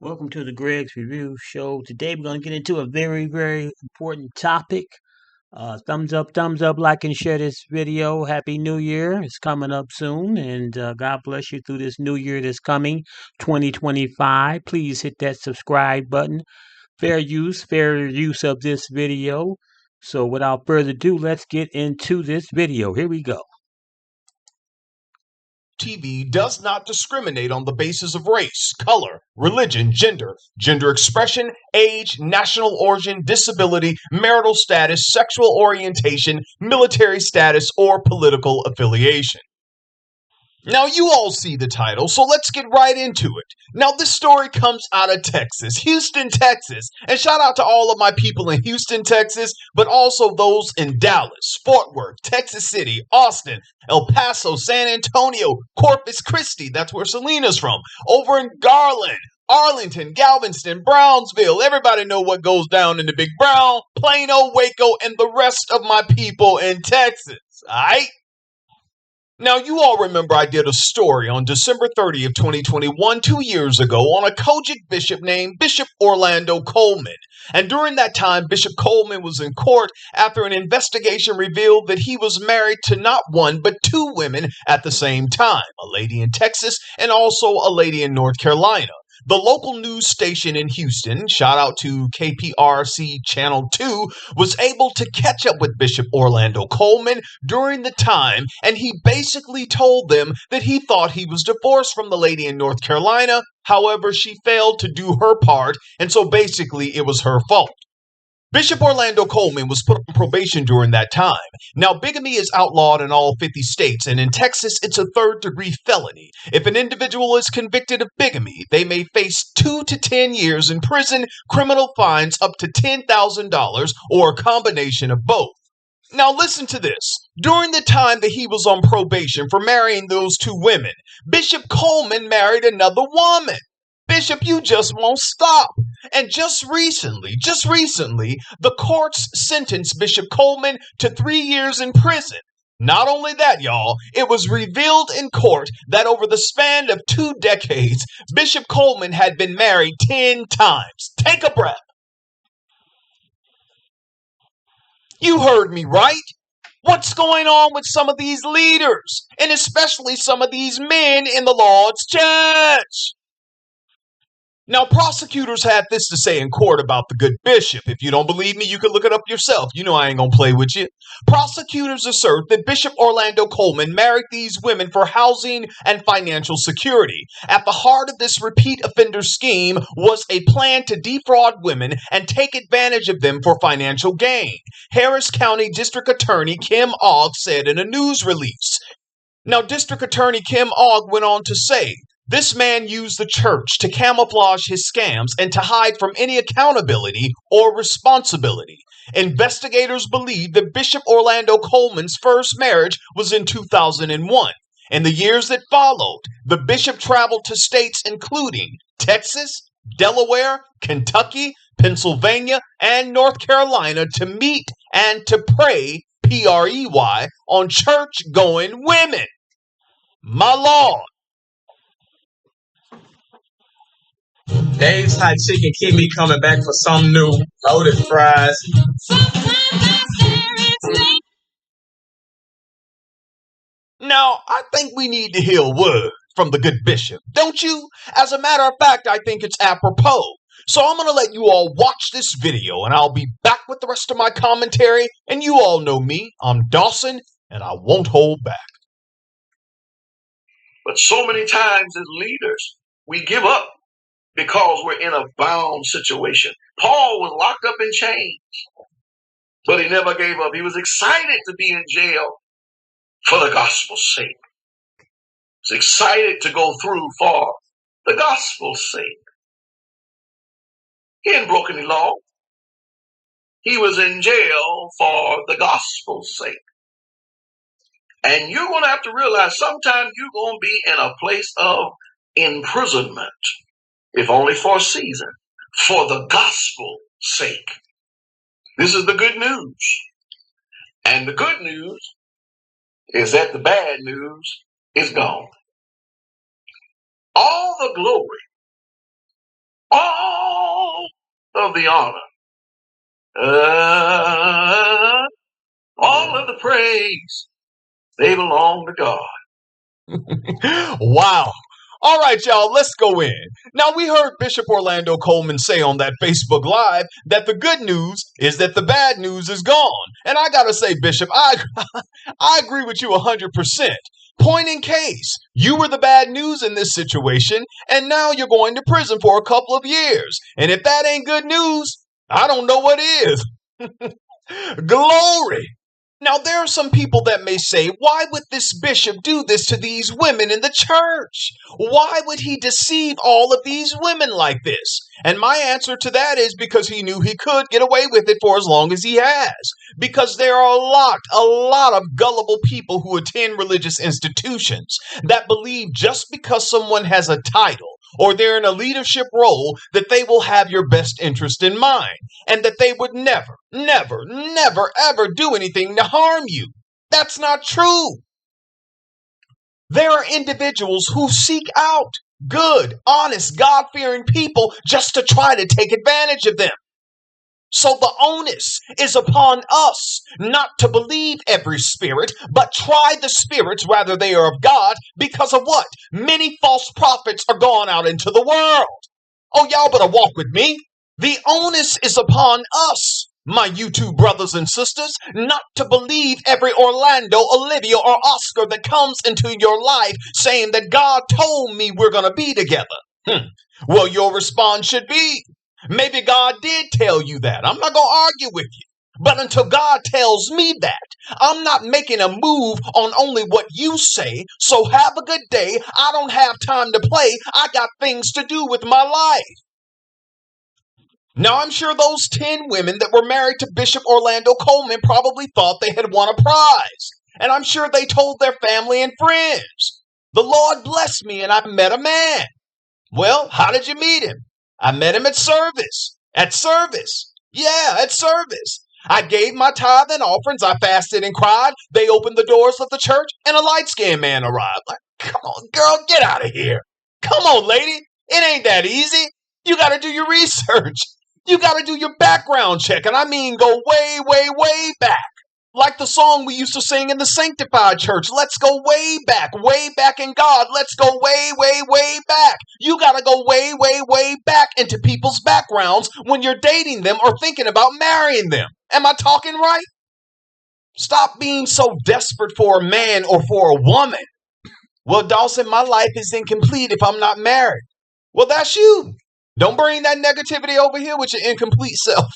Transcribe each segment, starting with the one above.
Welcome to the Greg's Review Show. Today we're going to get into a very, very important topic. Thumbs up, like and share this video. Happy New Year. It's coming up soon, and God bless you through this new year that's coming, 2025. Please hit that subscribe button. Fair use of this video. So without further ado, let's get into this video. Here we go. TV does not discriminate on the basis of race, color, religion, gender expression, age, national origin, disability, marital status, sexual orientation, military status, or political affiliation. Now, you all see the title, so let's get right into it. Now, this story comes out of Texas, Houston, Texas. And shout out to all of my people in Houston, Texas, but also those in Dallas, Fort Worth, Texas City, Austin, El Paso, San Antonio, Corpus Christi, that's where Selena's from, over in Garland, Arlington, Galveston, Brownsville. Everybody know what goes down in the Big Brown, Plano, Waco, and the rest of my people in Texas, alright? Now, you all remember I did a story on December 30th, 2021, 2 years ago, on a Kojic bishop named Bishop Orlando Coleman. And during that time, Bishop Coleman was in court after an investigation revealed that he was married to not one, but two women at the same time, a lady in Texas and also a lady in North Carolina. The local news station in Houston, shout out to KPRC Channel 2, was able to catch up with Bishop Orlando Coleman during the time, and he basically told them that he thought he was divorced from the lady in North Carolina. However, she failed to do her part, and so basically it was her fault. Bishop Orlando Coleman was put on probation during that time. Now, bigamy is outlawed in all 50 states, and in Texas, it's a third-degree felony. If an individual is convicted of bigamy, they may face 2 to 10 years in prison, criminal fines up to $10,000, or a combination of both. Now, listen to this. During the time that he was on probation for marrying those two women, Bishop Coleman married another woman. Bishop, you just won't stop. And just recently, the courts sentenced Bishop Coleman to 3 years in prison. Not only that, y'all, it was revealed in court that over the span of 2 decades, Bishop Coleman had been married 10 times. Take a breath. You heard me right. What's going on with some of these leaders, and especially some of these men in the Lord's church? Now, prosecutors had this to say in court about the good bishop. If you don't believe me, you can look it up yourself. You know I ain't gonna play with you. Prosecutors assert that Bishop Orlando Coleman married these women for housing and financial security. At the heart of this repeat offender scheme was a plan to defraud women and take advantage of them for financial gain. Harris County District Attorney Kim Ogg said in a news release. Now, District Attorney Kim Ogg went on to say, this man used the church to camouflage his scams and to hide from any accountability or responsibility. Investigators believe that Bishop Orlando Coleman's first marriage was in 2001. In the years that followed, the bishop traveled to states including Texas, Delaware, Kentucky, Pennsylvania, and North Carolina to meet and to pray, P-R-E-Y, on church-going women. My Lord. Dave's Hot Chicken keep me coming back for some new loaded fries. Now, I think we need to hear a word from the good bishop, don't you? As a matter of fact, I think it's apropos. So I'm going to let you all watch this video, and I'll be back with the rest of my commentary. And you all know me. I'm Dawson, and I won't hold back. But so many times as leaders, we give up because we're in a bound situation. Paul was locked up in chains, but he never gave up. He was excited to be in jail for the gospel's sake. He was excited to go through for the gospel's sake. He hadn't broken any law. He was in jail for the gospel's sake. And you're going to have to realize sometimes you're going to be in a place of imprisonment, if only for a season, for the gospel's sake. This is the good news. And the good news is that the bad news is gone. All the glory all of the honor, all of the praise, they belong to God. Wow. All right, y'all, let's go in. Now, we heard Bishop Orlando Coleman say on that Facebook Live that the good news is that the bad news is gone. And I gotta say, Bishop, I agree with you 100%. Point in case, you were the bad news in this situation, and now you're going to prison for a couple of years. And if that ain't good news, I don't know what is. Glory. Now, there are some people that may say, why would this bishop do this to these women in the church? Why would he deceive all of these women like this? And my answer to that is because he knew he could get away with it for as long as he has. Because there are a lot of gullible people who attend religious institutions that believe just because someone has a title or they're in a leadership role that they will have your best interest in mind, and that they would never, ever do anything to harm you. That's not true. There are individuals who seek out good, honest, God-fearing people just to try to take advantage of them. So the onus is upon us not to believe every spirit, but try the spirits whether they are of God, because of what? Many false prophets are gone out into the world. Oh, y'all better walk with me. The onus is upon us, my YouTube brothers and sisters, not to believe every Orlando, Olivia, or Oscar that comes into your life saying that God told me we're going to be together. Well, your response should be, maybe God did tell you that. I'm not going to argue with you. But until God tells me that, I'm not making a move on only what you say. So have a good day. I don't have time to play. I got things to do with my life. Now, I'm sure those 10 women that were married to Bishop Orlando Coleman probably thought they had won a prize. And I'm sure they told their family and friends. The Lord blessed me and I met a man. Well, how did you meet him? I met him at service. At service. Yeah, at service. I gave my tithe and offerings. I fasted and cried. They opened the doors of the church and a light-skinned man arrived. Like, come on, girl, get out of here. Come on, lady. It ain't that easy. You got to do your research. You got to do your background check. And I mean go way, way back. Like the song we used to sing in the Sanctified Church. Let's go way back in God. Let's go way back. You got to go way back into people's backgrounds when you're dating them or thinking about marrying them. Am I talking right? Stop being so desperate for a man or for a woman. Well, Dawson, my life is incomplete if I'm not married. Well, that's you. Don't bring that negativity over here with your incomplete self.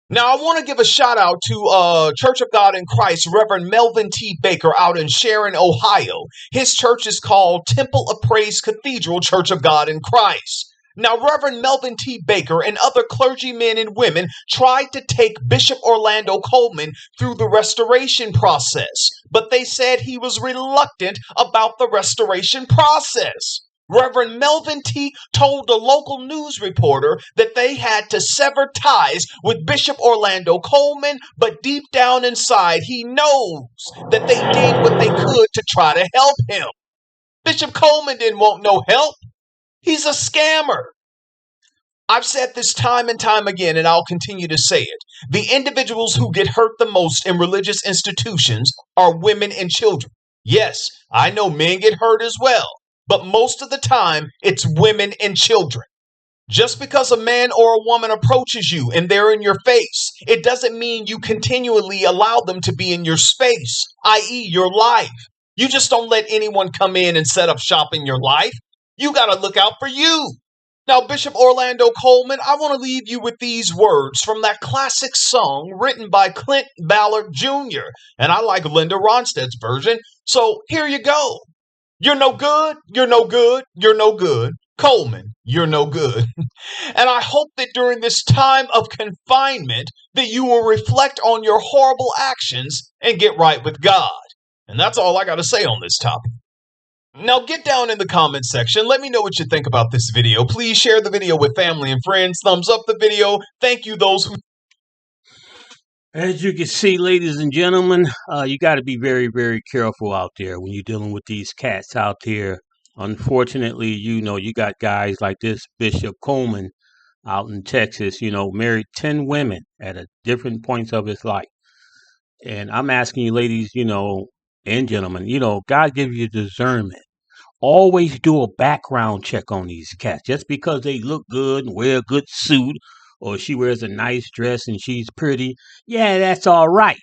Now, I want to give a shout out to Church of God in Christ, Reverend Melvin T. Baker out in Sharon, Ohio. His church is called Temple of Praise Cathedral Church of God in Christ. Now, Reverend Melvin T. Baker and other clergymen and women tried to take Bishop Orlando Coleman through the restoration process, but they said he was reluctant about the restoration process. Reverend Melvin T. told a local news reporter that they had to sever ties with Bishop Orlando Coleman, but deep down inside, he knows that they did what they could to try to help him. Bishop Coleman didn't want no help. He's a scammer. I've said this time and time again, and I'll continue to say it. The individuals who get hurt the most in religious institutions are women and children. Yes, I know men get hurt as well. But most of the time, it's women and children. Just because a man or a woman approaches you and they're in your face, it doesn't mean you continually allow them to be in your space, i.e. your life. You just don't let anyone come in and set up shop in your life. You got to look out for you. Now, Bishop Orlando Coleman, I want to leave you with these words from that classic song written by Clint Ballard Jr. And I like Linda Ronstadt's version, so here you go. You're no good, you're no good, you're no good. Coleman, you're no good. And I hope that during this time of confinement that you will reflect on your horrible actions and get right with God. And that's all I got to say on this topic. Now get down in the comments section. Let me know what you think about this video. Please share the video with family and friends. Thumbs up the video. Thank you those who... As you can see, ladies and gentlemen, you got to be very, very careful out there when you're dealing with these cats out there Unfortunately, you got guys like this Bishop Coleman out in Texas, married 10 women at a different points of his life. And I'm asking you, ladies, and gentlemen, God gives you discernment. Always do a background check on these cats. Just because they look good and wear a good suit, or she wears a nice dress and she's pretty, yeah, that's all right.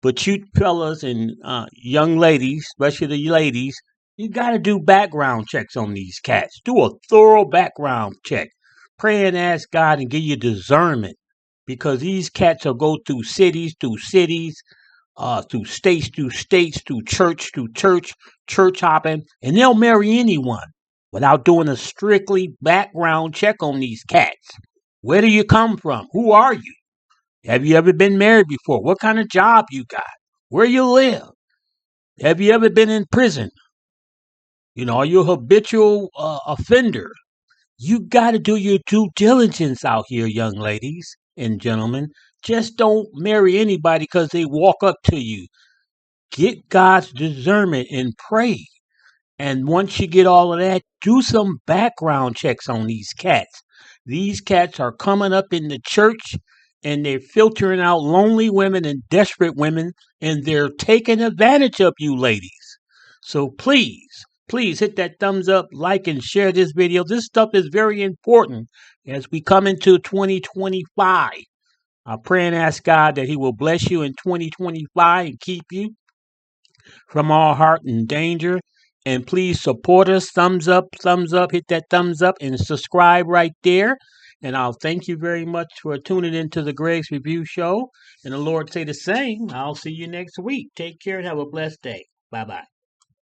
But you fellas and young ladies, especially the ladies, you got to do background checks on these cats. Do a thorough background check. Pray and ask God and give you discernment, because these cats will go through cities, through states, through church hopping, and they'll marry anyone without doing a strictly background check on these cats. Where do you come from? Who are you? Have you ever been married before? What kind of job you got? Where you live? Have you ever been in prison? Are you a habitual offender? You got to do your due diligence out here, young ladies and gentlemen. Just don't marry anybody because they walk up to you. Get God's discernment and pray. And once you get all of that, do some background checks on these cats. These cats are coming up in the church and they're filtering out lonely women and desperate women, and they're taking advantage of you ladies. So please hit that thumbs up, like, and share this video. This stuff is very important as we come into 2025. I pray and ask God that He will bless you in 2025 and keep you from all heart and danger. And please support us. Thumbs up, hit that thumbs up and subscribe right there. And I'll thank you very much for tuning into the Greg's Review Show. And the Lord say the same. I'll see you next week. Take care and have a blessed day. Bye bye.